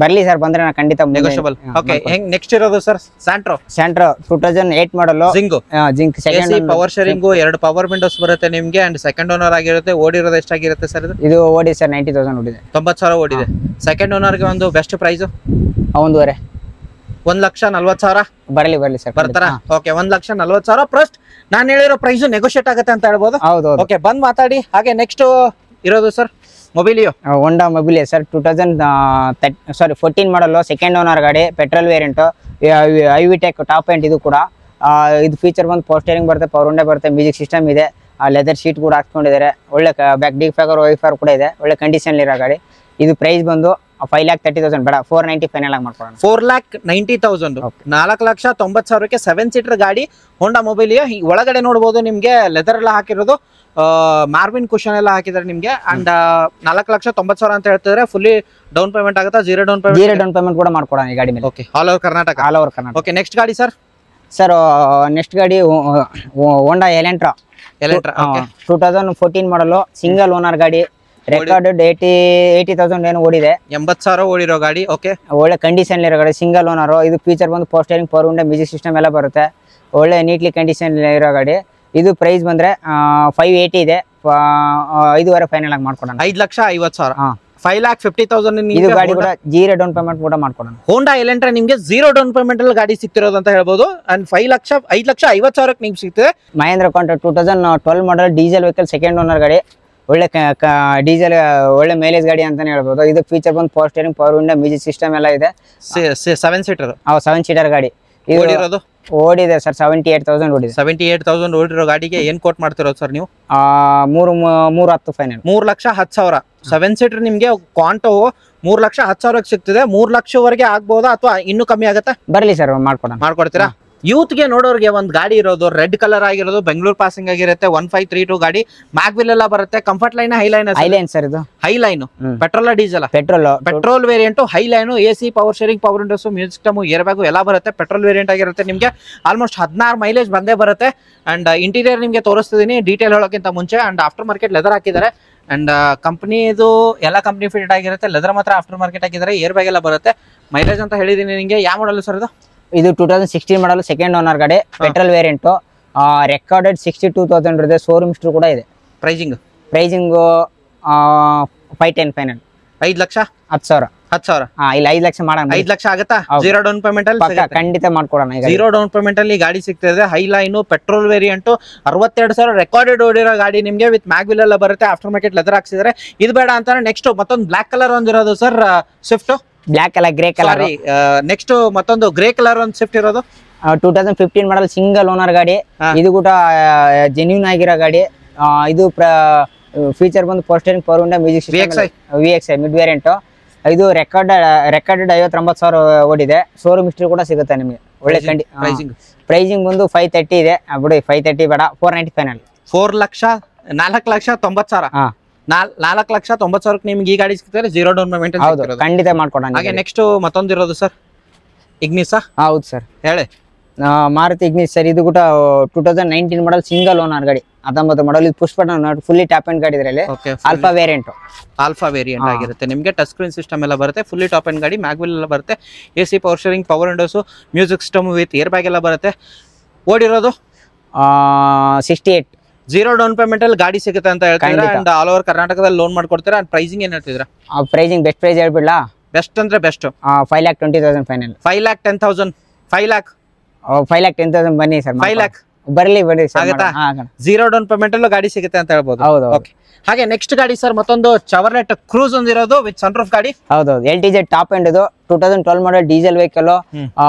ಬರ್ಲಿ ಸರ್, ಬಂದ್ರೆ ನಾನು ಖಂಡಿತ ನೆಗೋಷಿಯಬಲ್. ಓಕೆ, ನೆಕ್ಸ್ಟ್ ಇರೋದು sir Santro 2008 model Zing second power steering, 2 power windows ಬರುತ್ತೆ ನಿಮ್ಗೆ ಅಂಡ್ ಸೆಕೆಂಡ್ ಓನರ್ ಆಗಿರುತ್ತೆ. ಓಡಿರೋದು ಎಷ್ಟಾಗಿರುತ್ತೆ ಸರ್ ಇದು? ಇದು ಓಡಿ ಸರ್ 90,000 ಓಡಿದೆ, 90,000 ಓಡಿದೆ. ಸೆಕೆಂಡ್ ಓನರ್ಗೆ ಒಂದು ಬೆಸ್ಟ್ ಪ್ರೈಸ್ 1.5 1,40,000 ಬರಲಿ ಸರ್, ಬರ್ತಾರ? ಓಕೆ, 1,40,000 ಪ್ಲಸ್ ನಾನು ಹೇಳಿರೋ ಪ್ರೈಸ್ ನೆಗೋಷಿಯೇಟ್ ಆಗುತ್ತೆ ಅಂತ ಹೇಳ್ಬೋದು. ಹೌದು. ಓಕೆ, ಬಂದ್ ಮಾತಾಡಿ. ಹಾಗೆ ನೆಕ್ಸ್ಟ್ ಇರೋದು ಸರ್ ಮೊಬಿಲಿಯೋ ಹೋಂಡಾ ಮೊಬಿಲಿಯೋ ಸರ್ 2014 ಮಾಡಲ್, ಸೆಕೆಂಡ್ ಓನರ್ ಗಾಡಿ, ಪೆಟ್ರೋಲ್ ವೇರಿಯಂಟ್, ಐವಿ ಟೆಕ್ ಟಾಪ್ ಎಂಡ್. ಇದು ಕೂಡ ಇದು ಫೀಚರ್ ಬಂದು ಪವರ್ ಸ್ಟೇರಿಂಗ್ ಬರುತ್ತೆ, ಪವರ್ ವಿಂಡೋ ಬರುತ್ತೆ, ಮ್ಯೂಸಿಕ್ ಸಿಸ್ಟಮ್ ಇದೆ, ಲೆದರ್ ಶೀಟ್ ಕೂಡ ಹಾಕ್ಕೊಂಡಿದ್ದಾರೆ. ಒಳ್ಳೆ ಬ್ಯಾಕ್ ಡಿ ಫ್ಯಾಗರ್ ವೈಫರ್ ಕೂಡ ಇದೆ, ಒಳ್ಳೆ ಕಂಡೀಷನ್ ಇರೋ ಗಾಡಿ. ಇದು ಪ್ರೈಸ್ ಬಂದು 5,30,000 ಬೇಡ, 490 ಫೈನಲ್ ಆಗಿ ಮಾಡ್ಕೊಡೋಣ. 4,90,000 4,90,000ಕ್ಕೆ 7 ಸೀಟರ್ ಗಾಡಿ ಹೋಂಡಾ ಮೊಬಿಲಿಯೋ. ಒಳಗಡೆ ನೋಡಬಹುದು ನಿಮ್ಗೆ ಲೆದರ್ ಎಲ್ಲ ಹಾಕಿರೋದು, ಮಾರ್ವಿನ್ ಕುಶನ್ ಎಲ್ಲ ಹಾಕಿದ್ದಾರೆ ನಿಮ್ಗೆ. ಅಂಡ್ 4,90,000 ಅಂತ ಹೇಳ್ತಿದ್ರೆ ಫುಲ್ಲಿ ಡೌನ್ ಪೇಮೆಂಟ್ ಆಗುತ್ತಾ? ಝೀರೋ ಡೌನ್ ಪೇಮೆಂಟ್ ಕೂಡ ಮಾಡ್ಕೊಡೋಣ ಈ ಗಾಡಿ ಮೇಲೆ. Okay, all over Karnataka. Okay, next ಗಾಡಿ ಸರ್ ನೆಕ್ಸ್ಟ್ ಗಾಡಿ ಹೋಂಡಾ ಎಲೆಂಟ್ರಾ 2014 ಮಾಡಲ್, ಸಿಂಗಲ್ ಓನರ್ ಗಾಡಿ, ರೆಕಾರ್ಡೆಡ್ 80,000 ಏನು ಓಡಿದೆ, 80,000 ಓಡಿರೋ ಗಾಡಿ. ಓಕೆ, ಒಳ್ಳೆ ಕಂಡೀಷನ್ ಇರೋ ಗಾಡಿ, ಸಿಂಗಲ್ ಓನರ್. ಇದು ಫೀಚರ್ ಬಂದು power steering, power window, music system ಎಲ್ಲ ಬರುತ್ತೆ. ಒಳ್ಳೆ ನೀಟ್ಲಿ ಕಂಡೀಷನ್ ಇರೋ ಗಾಡಿ. ಇದು ಪ್ರೈಸ್ ಬಂದ್ರೆ 580 ಇದೆ, 5.5 ಫೈನಲ್ ಆಗಿ ಮಾಡ್ಕೊಡೋಣ. 5,50,000 5,50,000 ಇದು ಗಾಡಿ ಕೂಡ ಝೀರೋ ಡೌನ್ ಪೇಮೆಂಟ್ ಕೂಡ ಮಾಡ್ಕೊಡೋಣ. ಹೋಂಡಾ ಎಲೆಂಟ್ರಾ ನಿಮ್ಗೆ ಝೀರೋ ಡೌನ್ ಪೇಮೆಂಟ್ ಅಲ್ಲಿ ಗಾಡಿ ಸಿಗ್ತಿರೋದು ಅಂತ ಹೇಳ್ಬೋದು. ಅಂಡ್ 5,50,000ಕ್ಕೆ ನಿಮ್ಗೆ ಸಿಗ್ತದೆ. ಮಹೇಂದ್ರ ಕಾಂಟ್ರಾ 2012 ಮಾಡಲ್, ಡೀಸೆಲ್ ವೆಹಿಕಲ್, ಸೆಕೆಂಡ್ ಓನರ್ ಗಾಡಿ, ಒಳ್ಳೆ ಡೀಸೆಲ್, ಒಳ್ಳೆ ಮೈಲೇಜ್ ಗಾಡಿ ಅಂತಾನೆ ಹೇಳ್ಬೋದು. ಇದು ಫೀಚರ್ ಬಂದು power steering, power window, music system ಎಲ್ಲ ಇದೆ. 7 ಸೀಟರ್ 7 ಸೀಟರ್ ಗಾಡಿ. ಓಡಿದೆ ಸರ್ 78,000 ಓಡಿದೆ. 78,000 ಓಡಿರೋ ಗಾಡಿಗೆ ಏನ್ ಕೋಟ್ ಮಾಡ್ತಿರೋದು ಸರ್ ನೀವು? 310 ಫೈನಲ್. 3,10,000 7 ಸೀಟರ್ ನಿಮ್ಗೆ ಕ್ವಾಂಟೋ 3,10,000ಕ್ಕೆ ಸಿಗ್ತದೆ. 3 ಲಕ್ಷವರೆಗೆ ಆಗ್ಬೋದಾ ಅಥವಾ ಇನ್ನೂ ಕಮ್ಮಿ ಆಗುತ್ತಾ? ಬರ್ಲಿ ಸರ್, ಮಾಡ್ಕೊಡ್ತೀರಾ? ಯೂತ್ಗೆ ನೋಡೋರಿಗೆ ಒಂದು ಗಾಡಿ ಇರೋದು ರೆಡ್ ಕಲರ್ ಆಗಿರೋದು, ಬೆಂಗಳೂರು ಪಾಸಿಂಗ್ ಆಗಿರುತ್ತೆ, 1532 ಗಾಡಿ, ಮ್ಯಾಗ್ವಿಲ್ ಎಲ್ಲ ಬರುತ್ತೆ. ಕಂಫರ್ಟ್ ಲೈನ್, ಹೈಲೈನ್ ಸರ್ ಇದು highline. Petrol diesel? Petrol variant, highline, AC, power steering, power windows, music system, air bag ಎಲ್ಲ ಬರುತ್ತೆ. ಪೆಟ್ರೋಲ್ ವೇರಿಯಂಟ್ ಆಗಿರುತ್ತೆ. ನಿಮಗೆ ಆಲ್ಮೋಸ್ಟ್ 16 ಮೈಲೇಜ್ ಬಂದೇ ಬರುತ್ತೆ. ಅಂಡ್ ಇಂಟೀರಿಯರ್ ನಿಮಗೆ ತೋರಿಸ್ತಿದ್ದೀನಿ ಡೀಟೇಲ್ ಹೇಳೋಕ್ಕಿಂತ ಮುಂಚೆ. ಅಂಡ್ ಆಫ್ಟರ್ ಮಾರ್ಕೆಟ್ ಲೆದರ್ ಹಾಕಿದ್ದಾರೆ. ಅಂಡ್ ಕಂಪ್ನಿದು ಎಲ್ಲ ಕಂಪ್ನಿ ಫಿಟ್ ಆಗಿರುತ್ತೆ. ಲೆದರ್ ಮಾತ್ರ ಆಫ್ಟರ್ ಮಾರ್ಕೆಟ್ ಹಾಕಿದ್ದಾರೆ. ಏರ್ ಬ್ಯಾಗ್ ಎಲ್ಲ ಬರುತ್ತೆ. ಮೈಲೇಜ್ ಅಂತ ಹೇಳಿದೀನಿ ನಿಮಗೆ. ಯಾವ ಮಾಡಲ್ ಸರ್ ಇದು? ಇದು 2016 ಮಾಡಲ್, ಸೆಕೆಂಡ್ ಓನರ್ ಗಾಡಿ, ಪೆಟ್ರೋಲ್ ವೇರಿಯಂಟ್, ರೆಕಾರ್ಡೆಡ್ 62,000 ಇದೆ. ಶೋರೂಮ್ ಹಿಸ್ಟ್ರಿ ಕೂಡ ಇದೆ. Pricing 510 final. 5,10,000 ಇಲ್ಲ 5 ಲಕ್ಷ ಮಾಡೋಣ. 5 ಲಕ್ಷ ಆಗುತ್ತಾ? ಝೀರೋ ಡೌನ್ ಪೇಮೆಂಟ್ ಅಲ್ಲಿ ಖಂಡಿತ ಮಾಡ್ಕೊಡೋಣ. ಝೀರೋ ಡೌನ್ ಪೇಮೆಂಟ್ ಅಲ್ಲಿ ಗಾಡಿ ಸಿಗ್ತದೆ. ಹೈಲೈನ್, ಪೆಟ್ರೋಲ್ ವೇರಿಯಂಟ್, 62,000 ರೆಕಾರ್ಡೆಡ್ ಓಡಿರೋ ಗಾಡಿ ನಿಮ್ಗೆ ವಿತ್ ಮ್ಯಾಗ್ವಿಲ್ ಎಲ್ಲ ಬರುತ್ತೆ. ಆಫ್ಟರ್ ಮಾರ್ಕೆಟ್ ಲೆದರ್ ಹಾಕ್ಸಿದ್ರೆ. ಇದು ಬೇಡ ಅಂತಾನೆ ನೆಕ್ಸ್ಟ್ ಮತ್ತೊಂದು ಬ್ಲಾಕ್ ಕಲರ್ ಒಂದಿರೋದು ಸರ್, ಸ್ವಿಫ್ಟ್ ಬ್ಲಾಕ್ ಅಲ್ಲ, ಗ್ರೇ ಕಲರ್. ನೆಕ್ಸ್ಟ್ ಮತ್ತೊಂದು ಗ್ರೇ ಕಲರ್ ಒಂದು ಸ್ವಿಫ್ಟ್ ಇರೋದು 2015 ಮಾಡಲ್, ಸಿಂಗಲ್ ಓನರ್ ಗಾಡಿ. ಇದು ಕೂಡ ಜೆನ್ಯೂನ್ ಆಗಿರೋ ಗಾಡಿ. ಇದು ಫೀಚರ್ ಬಂದು power steering, power window, music system, VXI mid variant. ಇದು ರೆಕಾರ್ಡೆಡ್ 59,000 ಓಡಿದೆ. ಶೋರೂಮ್ ಹಿಸ್ಟ್ರಿ ಕೂಡ ಸಿಗುತ್ತೆ ನಿಮಗೆ. ಒಳ್ಳೆ ಪ್ರೈಸಿಂಗ್ ಬಂದು 530 ಇದೆ. ಬಿಡಿ 530 ಬೇಡ, 490 ಫೈನಲ್. 4,90,000 4,90,000 ನಿಮ್ಗೆ ಈ ಗಾಡಿ ಸಿಗ್ತಾರೆ. ಝೀರೋ ಡೌನ್ ಪೇಮೆಂಟ್ ಖಂಡಿತ ಮಾಡ್ಕೊಡೋಣ. ಹಾಗೆ ನೆಕ್ಸ್ಟ್ ಮತ್ತೊಂದು ಇರೋದು ಸರ್ ಇಗ್ನಿಸ್. ಹೌದು ಸರ್, ಹೇಳಿ. Maruti Ignis sir. ಇದು ಕೂಡ 2019 ಮಾಡಲ್, ಸಿಂಗಲ್ ಓನರ್ ಗಾಡಿ, 19 ಮಾಡಲ್. ಇದು push button, fully top end ಗಾಡಿ. ಇದರಲ್ಲಿ ಆಲ್ಫಾ ವೇರಿಯಂಟ್ ಆಗಿರುತ್ತೆ ನಿಮಗೆ. ಟಚ್ ಸ್ಕ್ರೀನ್ ಸಿಸ್ಟಮ್ ಎಲ್ಲ ಬರುತ್ತೆ. ಫುಲ್ಲಿ ಟಾಪ್ ಅಂಡ್ ಗಾಡಿ, ಮ್ಯಾಗ್ವಿಲ್ ಎಲ್ಲ ಬರುತ್ತೆ. AC, power steering, power windows, music system with air bag ಎಲ್ಲ ಬರುತ್ತೆ. ಓಡಿರೋದು 68. ಝೀರೋ ಡೌನ್ ಪೇಮೆಂಟ್ ಅಲ್ಲಿ ಗಾಡಿ ಸಿಗುತ್ತೆ ಅಂತ ಹೇಳ್ತಾರೆ. ಅಂಡ್ ಆಲ್ ಓವರ್ ಕರ್ನಾಟಕದಲ್ಲಿ ಲೋನ್ ಮಾಡ್ಕೊಡ್ತೀರಾ. ಅಂಡ್ ಪ್ರೈಸಿಂಗ್ ಏನ್ ಹೇಳ್ತಿದ್ರ? ಪ್ರೈಸಿಂಗ್ ಬೆಸ್ಟ್ ಪ್ರೈಸ್ ಹೇಳ್ಬಿಡ್ಲಾ? ಬೆಸ್ಟ್ ಅಂದ್ರೆ ಬೆಸ್ಟ್ 5,20,000 ಫೈನಲ್. 5,10,000 5,10,000 ಬನ್ನಿ ಸರ್. 5 lakh ಬರ್ಲಿ ಝೀರೋ ಡೌನ್ ಪೇಮೆಂಟ್ ಅಲ್ಲೂ ಗಾಡಿ ಸಿಗುತ್ತೆ ಅಂತ ಹೇಳ್ಬೋದು. ಓಕೆ, ಹಾಗೆ ನೆಕ್ಸ್ಟ್ ಗಾಡಿ ಸರ್ ಮತ್ತೊಂದು ಚವರ್ಲೆಟ್ ಕ್ರೂಸ್ ಒಂದಿರೋದು ವಿತ್ ಸನ್ರೂಫ್ ಗಾಡಿ. ಹೌದೌದು, LTZ ಟಾಪ್ ಎಂಡ್. ಇದು 2012 ಮಾಡಲ್, ಡೀಸೆಲ್ ವೆಹಿಕಲ್,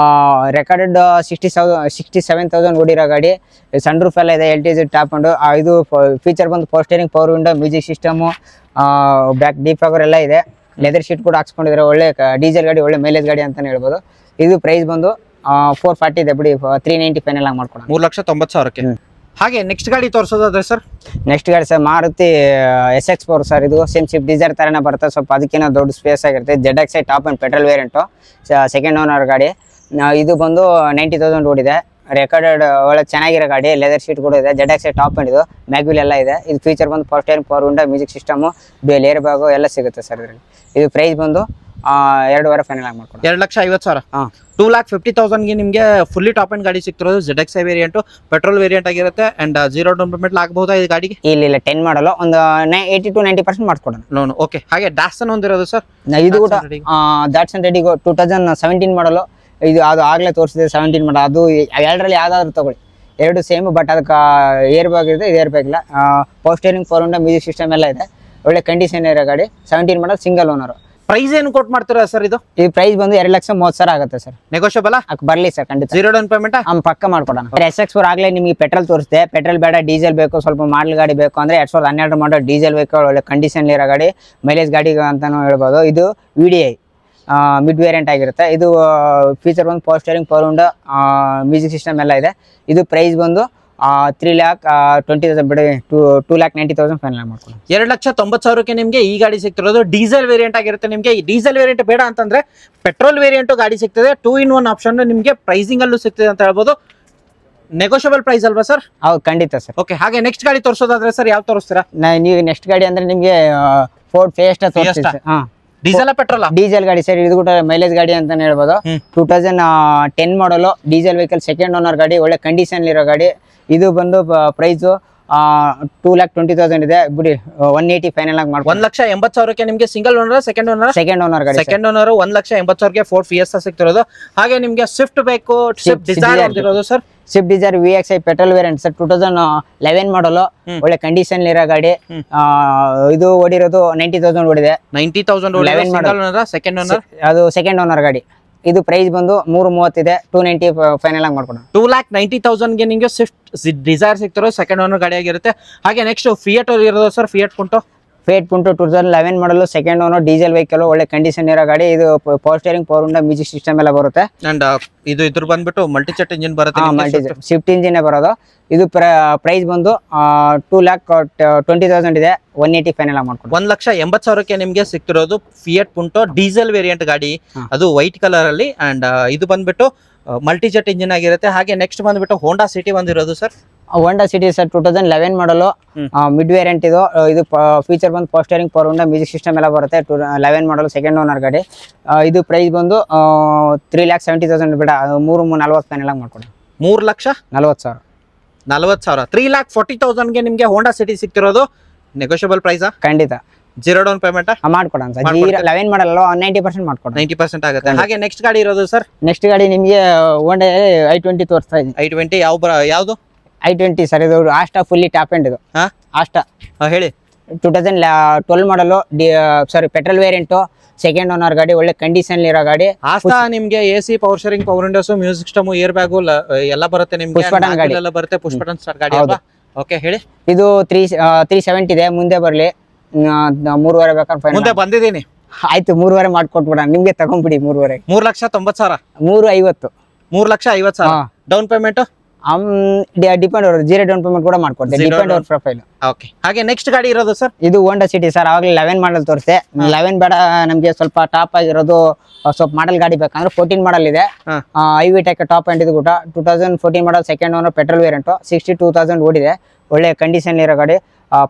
ರೆಕಾರ್ಡೆಡ್ 67,000 ಓಡಿರೋ ಗಾಡಿ. ಸನ್ರೂಫ್ ಎಲ್ಲ ಇದೆ, LTZ ಟಾಪ್ ಎಂಡ್. ಇದು ಫೀಚರ್ ಬಂದು power steering, power window, music system, back deep fogger ಎಲ್ಲ ಇದೆ. ಲೆದರ್ ಶೀಟ್ ಕೂಡ ಹಾಕ್ಸ್ಕೊಂಡಿದ್ದಾರೆ. ಒಳ್ಳೆ ಡೀಸೆಲ್ ಗಾಡಿ, ಒಳ್ಳೆ ಮೈಲೇಜ್ ಗಾಡಿ ಅಂತಾನೆ ಹೇಳ್ಬೋದು. ಇದು ಪ್ರೈಸ್ ಬಂದು 440 ಇದೆ ಬಿಡಿ, 390 ಫೈನಲ್ ಆಗಿ ಮಾಡ್ಕೊಡೋಣ. 3,90,000ಕ್ಕೆ. ಹಾಗೆ ನೆಕ್ಸ್ಟ್ ಗಾಡಿ ತೋರಿಸೋದಾದ್ರೆ ಸರ್, ನೆಕ್ಸ್ಟ್ ಗಾಡಿ ಸರ್ ಮಾರುತಿ SX4 ಸರ್. ಇದು ಸೇಮ್ ಶಿಫ್ಟ್ ಡಿಸೈರ್ ತರನೇ ಬರುತ್ತೆ, ಸ್ವಲ್ಪ ಅದಕ್ಕಿಂತ ದೊಡ್ಡ ಸ್ಪೇಸ್ ಆಗಿರುತ್ತೆ. ZXi top and petrol variant, second owner ಗಾಡಿ. ಇದು ಬಂದು 90,000 ಓಡಿದೆ. ರೆಕಾರ್ಡೆಡ್ ಒಳ್ಳೆ ಚೆನ್ನಾಗಿರೋ ಗಾಡಿ, ಲೆದರ್ ಶೀಟ್ ಕೂಡ ಇದೆ. ZXi ಟಾಪ್ ಅಂಡ್ ಇದು ಮ್ಯಾಗ್ವಿಲ್ ಎಲ್ಲ ಇದೆ. ಇದು ಫೀಚರ್ ಬಂದು power steering, power window, music system, air bag ಎಲ್ಲ ಸಿಗುತ್ತೆ ಸರ್ ಇದರಲ್ಲಿ. ಇದು ಪ್ರೈಸ್ ಬಂದು 2.5 ಫೈನಲ್ ಆಗಿ ಮಾಡ್ಕೊಡೋಣ. 2,50,000. ಹಾಂ, 2,50,000ಗೆ ನಿಮಗೆ ಫುಲ್ಲಿ ಟಾಪ್ ಅಂಡ್ ಗಾಡಿ ಸಿಗ್ತಿರೋದು. ZXi ವೇರಿಯಂಟು, ಪೆಟ್ರೋಲ್ ವೇರಿಯಂಟ್ ಆಗಿರುತ್ತೆ. ಅಂಡ್ 0 ಡೌನ್ ಪೇಮೆಂಟ್ ಆಗಬಹುದಾ ಈ ಗಾಡಿಗೆ? ಇಲ್ಲ 10 ಮಾಡಲು ಒಂದು 80 to 90% ಮಾಡ್ಕೊಡೋಣ ಲೋನ್. ಓಕೆ. ಹಾಗೆ ಡ್ಯಾಸನ್ ಒಂದಿರೋದು ಸರ್, ಇದು ಕೂಡ ದಾಟ್ಸನ್ ರೆಡಿ 2017 ಮಾಡಲು. ಇದು ಅದು ಆಗಲೇ ತೋರಿಸಿದೆ 17 ಮಾಡಲ್. ಅದು ಎರಡರಲ್ಲಿ ಯಾವ್ದಾದ್ರು ತಗೊಳ್ಳಿ, ಎರಡು ಸೇಮ್. ಬಟ್ ಅದಕ್ಕೆ ಏರ್ ಬ್ಯಾಗ್ ಇದೆ, ಇದು ಏರ್ ಬ್ಯಾಗ್ ಇಲ್ಲ. Power steering, power window, music system ಎಲ್ಲ ಇದೆ. ಒಳ್ಳೆ ಕಂಡೀಷನ್ ಇರೋ ಗಾಡಿ. 17 ಮಾಡಲ್, ಸಿಂಗಲ್ ಓನರ್. ಪ್ರೈಸ್ ಏನು ಕೊಟ್ಟು ಮಾಡ್ತೀರಾ ಸರ್ ಇದು? ಈ ಪ್ರೈಸ್ ಬಂದು 2,30,000 ಆಗುತ್ತೆ ಸರ್. ನೆಗೋಷಿಯಬಲ್ ಬರ್ಲಿ ಸರ್, ಖಂಡಿತ. 0 ಡೌನ್ ಪೇಮೆಂಟ್ ಪಕ್ಕ ಮಾಡ್ಕೊಡೋಣ. SX4 ಆಗಲೇ ನಿಮಗೆ ಪೆಟ್ರೋಲ್ ತೋರಿಸಿದೆ. ಪೆಟ್ರೋಲ್ ಬೇಡ, ಡೀಸೆಲ್ ಬೇಕು, ಸ್ವಲ್ಪ ಮಾಡಲ್ ಗಾಡಿ ಬೇಕು ಅಂದ್ರೆ 2012 ಮಾಡಲ್ ಡೀಸೆಲ್ ವೆಹಿಕಲ್, ಒಳ್ಳೆ ಕಂಡೀಷನ್ ಇರೋ ಗಾಡಿ, ಮೈಲೇಜ್ ಗಾಡಿ ಅಂತಾನು ಹೇಳ್ಬೋದು. ಇದು VDI ಮಿಡ್ ವೇರಿಯಂಟ್ ಆಗಿರುತ್ತೆ. ಇದು ಫೀಚರ್ ಬಂದು power steering, power window, music system ಎಲ್ಲ ಇದೆ. ಇದು ಪ್ರೈಸ್ ಬಂದು 3,20,000 ಬಿಡಿ, 2,90,000 ಫೈನಲ್ ಮಾಡ್ಕೊಂಡು. 2,90,000ಕ್ಕೆ ನಿಮಗೆ ಈ ಗಾಡಿ ಸಿಗ್ತಿರೋದು. ಡೀಸೆಲ್ ವೇರಿಯಂಟ್ ಆಗಿರುತ್ತೆ. ನಿಮಗೆ ಈ ಡೀಸೆಲ್ ವೇರಿಯಂಟ್ ಬೇಡ ಅಂತಂದ್ರೆ ಪೆಟ್ರೋಲ್ ವೇರಿಯಂಟ್ ಗಾಡಿ ಸಿಗ್ತದೆ. 2-in-1 ಆಪ್ಷನ್ ನಿಮಗೆ ಪ್ರೈಸಿಂಗ್ ಅಲ್ಲೂ ಸಿಗ್ತದೆ ಅಂತ ಹೇಳ್ಬೋದು. ನೆಗೋಷಿಯಬಲ್ ಪ್ರೈಸ್ ಅಲ್ವಾ ಸರ್? ಹೌದು, ಖಂಡಿತ ಸರ್. ಓಕೆ. ಹಾಗೆ ನೆಕ್ಸ್ಟ್ ಗಾಡಿ ತೋರಿಸೋದಾದ್ರೆ ಸರ್ ಯಾವ ತೋರಿಸ್ತೀರಾ? ನೀವು ನೆಕ್ಸ್ಟ್ ಗಾಡಿ ಅಂದ್ರೆ ನಿಮಗೆ ಫೋರ್ಡ್ ಫಿಯೆಸ್ಟಾ ತೋರಿಸ್ತೀವಿ. Diesel petrol? ಡೀಸೆಲ್ ಗಾಡಿ ಸರ್. ಇದು ಕೂಡ ಮೈಲೇಜ್ ಗಾಡಿ ಅಂತಾನೆ ಹೇಳ್ಬೋದು. 2010 ಮಾಡಲು, ಡೀಸೆಲ್ ವೆಹಿಕಲ್, ಸೆಕೆಂಡ್ ಓನರ್ ಗಾಡಿ, ಒಳ್ಳೆ ಕಂಡೀಷನ್ ಇರೋ ಗಾಡಿ. ಇದು ಬಂದು ಪ್ರೈಸು 2,20,000 ಇದೆ ಬಿಡಿ, 180 ಫೈನಲ್ ಆಗಿ ಮಾಡ್ಕೊಂಡು. 1,80,000ಕ್ಕೆ ನಿಮಗೆ single owner, second owner? Second owner ಗಾಡಿ. ಸೆಕೆಂಡ್ ಓನರ್ 1,80,000ಗೆ ಫೋರ್ಡ್ ಫಿಯೆಸ್ಟಾ ಸಿಗ್ತಿರೋದು. ಹಾಗೆ ನಿಮಗೆ ಸ್ವಿಫ್ಟ್ ಬೇಕು, ಸ್ವಿಫ್ಟ್ ಡಿಸೈರ್ ಅಂತಿರೋದು sir. Swift Dzire VXi petrol variant sir. 2011 model, ಒಳ್ಳೆ ಕಂಡೀಷನ್ ಇರೋ ಗಾಡಿ. ಇದು ಓಡಿರೋದು 90,000 ಓಡಿದೆ. 90,000 ಸೆಕೆಂಡ್ ಓನರ್. ಅದು ಸೆಕೆಂಡ್ ಓನರ್ ಗಾಡಿ. ಇದು ಪ್ರೈಸ್ ಬಂದು 330 ಇದೆ. 290 ಫೈನಲ್ ಆಗಿ ಮಾಡ್ಕೊಂಡು. 2,90,000ಗೆ ನಿಮಗೆ ಸ್ವಿಫ್ಟ್ ಡಿಸೈರ್ ಸಿಗ್ತಿರೋ ಸೆಕೆಂಡ್ ಓನರ್ ಗಾಡಿ ಆಗಿರುತ್ತೆ. ಹಾಗೆ ನೆಕ್ಸ್ಟ್ ಫಿಯಟ್ ಇರೋದು ಸರ್, ಫಿಯಟ್ ಪುಂಟೋ. 2011 ಮಾಡಲು, ಸೆಕೆಂಡ್ ಓನರ್, ಡೀಸೆಲ್ ವೆಹಿಕಲ್, ಒಳ್ಳೆ ಕಂಡೀಷನ್ ಇರೋ ಗಾಡಿ. ಇದು power steering, power window, music system ಎಲ್ಲ ಬರುತ್ತೆ. ಅಂಡ್ ಇದು ಇದ್ರ ಬಂದ್ಬಿಟ್ಟು ಮಲ್ಟಿಚೆಟ್ ಇಂಜಿನ್ ಬರುತ್ತೆ. ಸ್ವಿಫ್ಟ್ ಇಂಜಿನ್ ಬರೋದು. ಇದು ಪ್ರೈಸ್ ಬಂದು 2,20,000 ಇದೆ. 180 ಫೈನಲ್ ಆಗಿ ಮಾಡ್ಕೊಂಡು. 1,80,000ಕ್ಕೆ ನಿಮಗೆ ಸಿಗ್ತಿರೋದು ಫಿಯಟ್ ಪುಂಟೋ ಡೀಸೆಲ್ ವೇರಿಯಂಟ್ ಗಾಡಿ. ಅದು ವೈಟ್ ಕಲರ್ ಅಲ್ಲಿ. ಅಂಡ್ ಇದು ಬಂದ್ಬಿಟ್ಟು ಮಲ್ಟಿಜೆಟ್ ಇಂಜಿನ್ ಆಗಿರುತ್ತೆ. ಹಾಗೆ ನೆಕ್ಸ್ಟ್ ಬಂದ್ಬಿಟ್ಟು ಹೋಂಡಾ ಸಿಟಿ ಬಂದಿರೋದು ಸರ್. ಹೋಂಡಾ ಸಿಟಿ ಸರ್ 2011 ಮಾಡಲು, ಮಿಡ್ ವೇರಿಯಂಟ್. ಇದು ಫೀಚರ್ ಬಂದು power steering, power window, music system ಎಲ್ಲ ಬರುತ್ತೆ. 11 ಮಾಡಲು, ಸೆಕೆಂಡ್ ಓನರ್ ಗಾಡಿ. ಇದು ಪ್ರೈಸ್ ಬಂದು 3,70,000 ಬೇಡ, 3,40,000 ಫೈನಲ್ ಆಗಿ ಮಾಡ್ಕೊಂಡು. 3,40,000. 3,40,000ಗೆ ನಿಮಗೆ ಹೋಂಡಾ ಸಿಟಿ ಸಿಗ್ತಿರೋದು. ನೆಗೋಷಿಯಬಲ್ ಪ್ರೈಸಾ? ಖಂಡಿತ. 0 ಡೌನ್ ಪೇಮೆಂಟ್ ಮಾಡ್ಕೊಡೋಣ ಸರ್. 11 ಮಾಡಲ್ 90% ಮಾಡ್ಕೊಡೋಣ. 90% ಆಗುತ್ತೆ. ಹಾಗೆ ನೆಕ್ಸ್ಟ್ ಗಾಡಿ ಇರೋದು ಸರ್. ನೆಕ್ಸ್ಟ್ ಗಾಡಿ ನಿಮಗೆ ಹೋಂಡಾ i20 ತೋರಿಸ್ತಾ ಇದ್ದೀನಿ. i20 ಯಾವುದು? i20 sir. ಇದು ಆಸ್ಟಾ ಫುಲ್ಲಿ ಟಾಪ್ ಎಂಡ್. ಇದು ಆಸ್ಟಾ ಹೇಳಿ. 2012 ಮಾಡಲು, ಸಾರಿ ಪೆಟ್ರೋಲ್ ವೇರಿಯಂಟು, ಸೆಕೆಂಡ್ ಓನರ್ ಗಾಡಿ, ಒಳ್ಳೆ ಕಂಡೀಷನ್ ಇರೋ ಗಾಡಿ. ಆಸ್ಟಾ ನಿಮಗೆ AC, power steering, power windows, music system, air bag ಎಲ್ಲ ಬರುತ್ತೆ. ನಿಮಗೆ ಪುಷ್ ಬಟನ್ ಗಾಡಿ ಎಲ್ಲ ಬರುತ್ತೆ. ಪುಷ್ ಬಟನ್ ಸ್ಟಾರ್ಟ್ ಗಾಡಿ ಅಲ್ವಾ? ಓಕೆ, ಹೇಳಿ. ಇದು 370 ಇದೆ. ಮುಂದೆ ಬರಲಿ, 3.5 ಬೇಕಾದ್ರೆ ಮುಂದೆ ಬಂದಿದ್ದೀನಿ. ಆಯ್ತು, 3.5 ಮಾಡ್ಕೊಟ್ಬಿಡ. ನಿಮ್ಗೆ ತಗೊಂಡ್ಬಿಡಿ 3.5. 3,90,000. 350. 3,50,000 ಡೌನ್ ಪೇಮೆಂಟ್. ಡಿಪೆಂಡ್ ಅವರು 0 ಡೌನ್ ಪೇಮೆಂಟ್ ಕೂಡ ಮಾಡ್ಕೊಡ್ತಾರೆ. ಡಿಪೆಂಡ್ ಅವ್ರ ಪ್ರೊಫೈಲ್. ಓಕೆ. ಹಾಗೆ ನೆಕ್ಸ್ಟ್ ಗಾಡಿ ಇರೋದು ಸರ್. ಇದು ಹೋಂಡಾ ಸಿಟಿ ಸರ್. ಆವಾಗಲೇ 11 ಮಾಡಲ್ ತೋರಿಸ್ತೆ. 11 ಬೇಡ, ನಮಗೆ ಸ್ವಲ್ಪ ಟಾಪ್ ಆಗಿರೋದು, ಸ್ವಲ್ಪ ಮಾಡಲ್ ಗಾಡಿ ಬೇಕಂದ್ರೆ 14 ಮಾಡಲ್ ಇದೆ. ಐವಿ ಟೆಕ್ ಟಾಪ್ ಅಂಡ್. ಇದು ಕೂಡ 2014 ಮಾಡಲ್, ಸೆಕೆಂಡ್ ಓನರ್, ಪೆಟ್ರೋಲ್ ವೇರಿಯಂಟು, 62,000 ಓಡಿದೆ. ಒಳ್ಳೆ ಕಂಡೀಷನ್ ಇರೋ ಗಾಡಿ.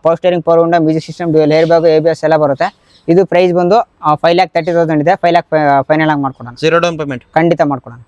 Power steering, power window, music system, air bag, ABS ಎಲ್ಲ ಬರುತ್ತೆ. ಇದು ಪ್ರೈಸ್ ಬಂದು 5,30,000 ಇದೆ. 5,00,000 ಫೈನಲ್ ಆಗಿ ಮಾಡ್ಕೊಡೋಣ. 0 ಡೌನ್ ಪೇಮೆಂಟ್ ಖಂಡಿತ ಮಾಡ್ಕೊಡೋಣ.